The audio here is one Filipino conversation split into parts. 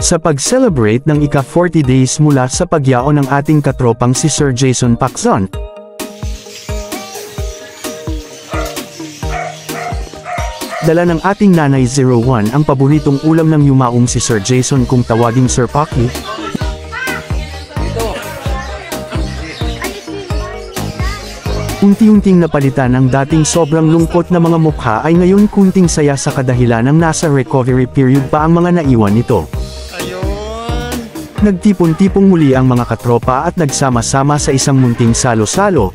Sa pag-celebrate ng ika-40 days mula sa pagyaon ng ating katropang si Sir Jason Pacson, dala ng ating Nanay 01 ang paboritong ulam ng yumaong si Sir Jason kung tawaging Sir Paki. Unti-unting napalitan ang dating sobrang lungkot na mga mukha ay ngayon kunting saya sa kadahilan ng nasa recovery period pa ang mga naiwan nito. Nagtipon-tipong muli ang mga katropa at nagsama-sama sa isang munting salo-salo.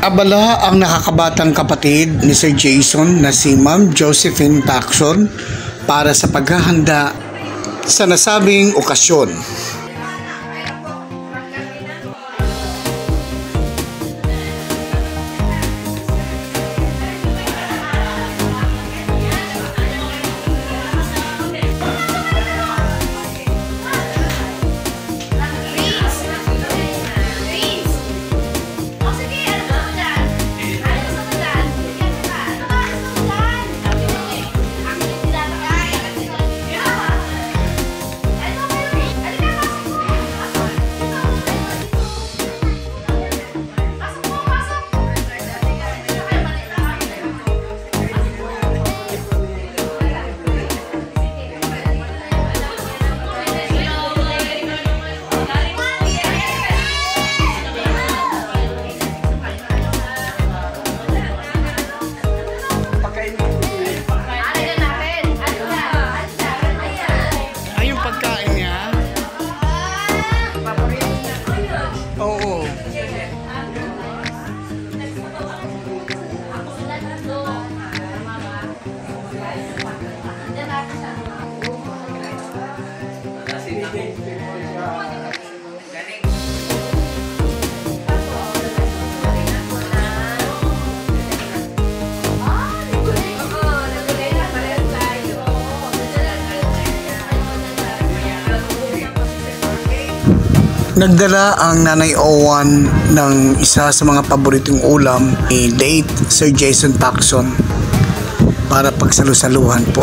Abala ang nakakabatang kapatid ni Sir Jason na si Ma'am Josephine Pacson para sa paghahanda sa nasabing okasyon. Nagdala ang Nanay 01 ng isa sa mga paboritong ulam ni late Sir Jason Pacson para pagsalusaluhan po.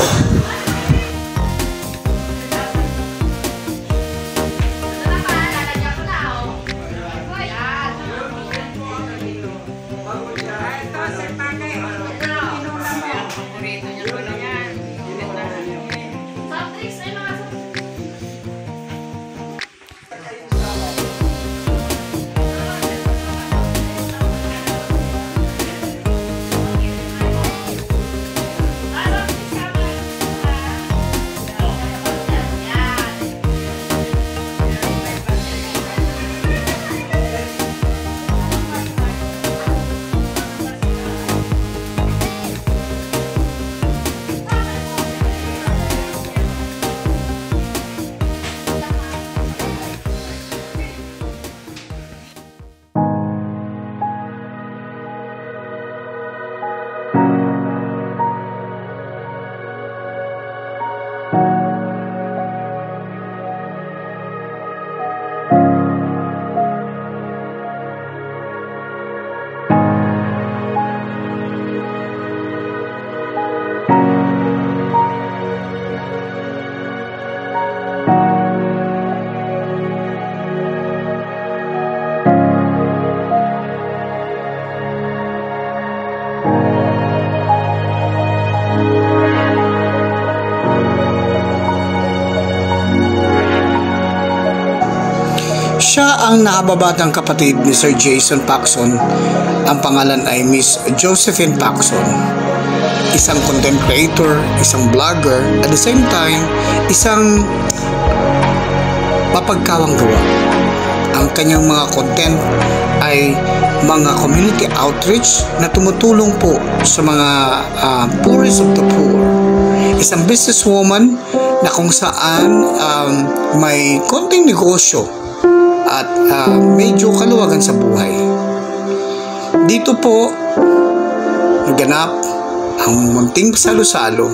Siya ang nakababatang kapatid ni Sir Jason Pacson. Ang pangalan ay Miss Josephine Pacson. Isang content creator, isang vlogger, at the same time, isang mapagkawang gawa. Ang kanyang mga content ay mga community outreach na tumutulong po sa mga poorest of the poor. Isang businesswoman na kung saan may konting negosyo at medyo kaluwagan sa buhay. Dito po naganap ang munting salo-salo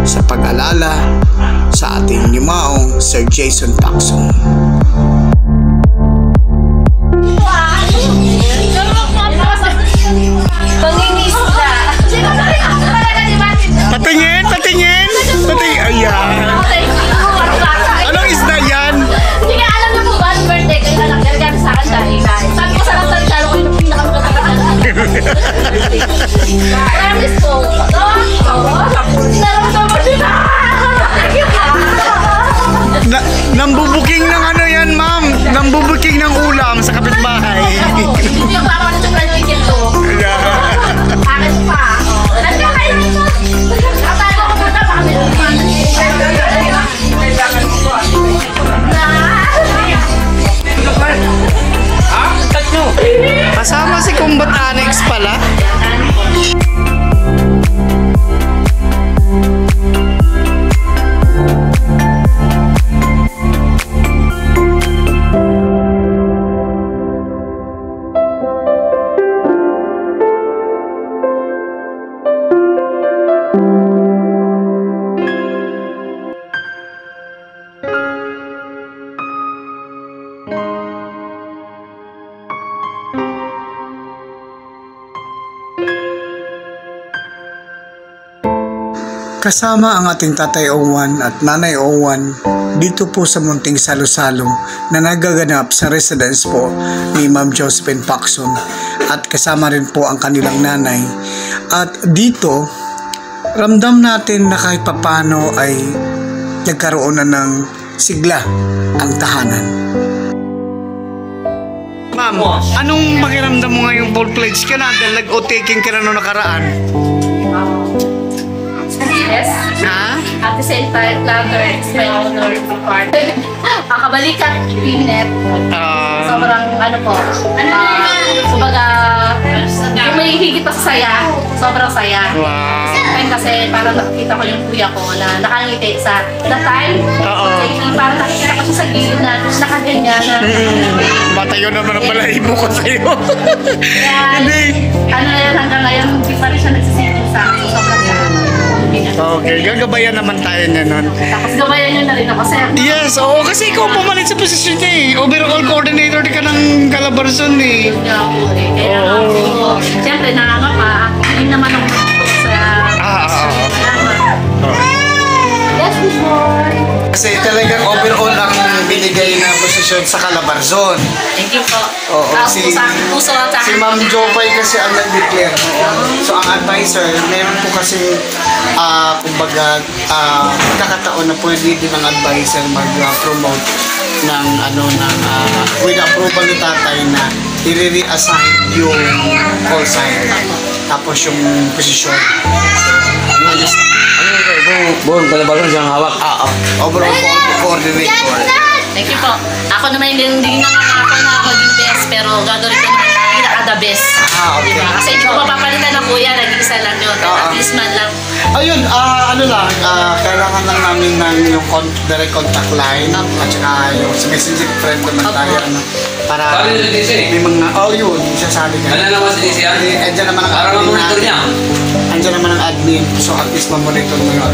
sa pag-alala sa ating yumaong Sir Jason Pacson. Pangingi Kasama ang ating Tatay Owan at Nanay Owan dito po sa munting salo-salo na nagaganap sa residence po ni Ma'am Josephine Pacson at kasama rin po ang kanilang nanay. At dito, ramdam natin na kahit papano ay nagkaroon na ng sigla ang tahanan. Ma'am, anong pakiramdam mo ngayong full-fledged ka na dahil nag-o-taking ka na noong nakaraan? Yes. Ha? At the same time, louder, it's my honor to be part. Makabalikan, pinet. Sobrang ano po. Kumbaga, yung may higit pa sa saya, sobrang saya. Wow. And kasi parang nakikita ko yung kuya ko na nakangiti sa the time. Parang nakikita ko siya sa gilid na nakaganyan na. Matayo naman ang balahibo ko sa'yo. Kaya, ano yan, hanggang ngayon, hindi pa rin siya nagsisingin sa akin. So, sobrang saya. Okay, gagabayan naman tayo niya nun. Tapos gabayan niyo na rin ako, sir. Yes, oo, kasi ikaw pumalit sa posisyon niya eh. Overall coordinator ka ng Calabarzon eh. Yun nga po eh. Kaya nga po, siyempre nakakapa, hindi naman ako sa... Yes, Miss Boy. Kasi talagang overall ang binigay na posisyon sa Calabarzon. Thank you po. Oo, Puso at sa si Ma'am Jopay kasi ang nag-declare. So ang advisor, meron po kasi kumbaga pagkakataon na pwede din ang advisor mag-promote ng with approval ni tatay na i-reassign yung call sign tapos yung posisyon. Buong Calabarzon siyang hawak. Overall coordinator. Thank you po. Ako naman hindi na ako na maging best pero gagawin ko naman pinaka-the best. Okay. Diba? Kasi hindi ko mapapalitan ng kuya, nag-isa lang yun. At least man lang. Ayun, kailangan lang namin ng yung direct contact line at saka yung sa messenger friend naman tayo para Sabi nila DC. may mga, yun, sasabi ka. Ano naman si DC yan? Andiyan naman ang Para admin mamonitor natin. niya. Andiyan naman ang admin, so at least mamonitor mo yun.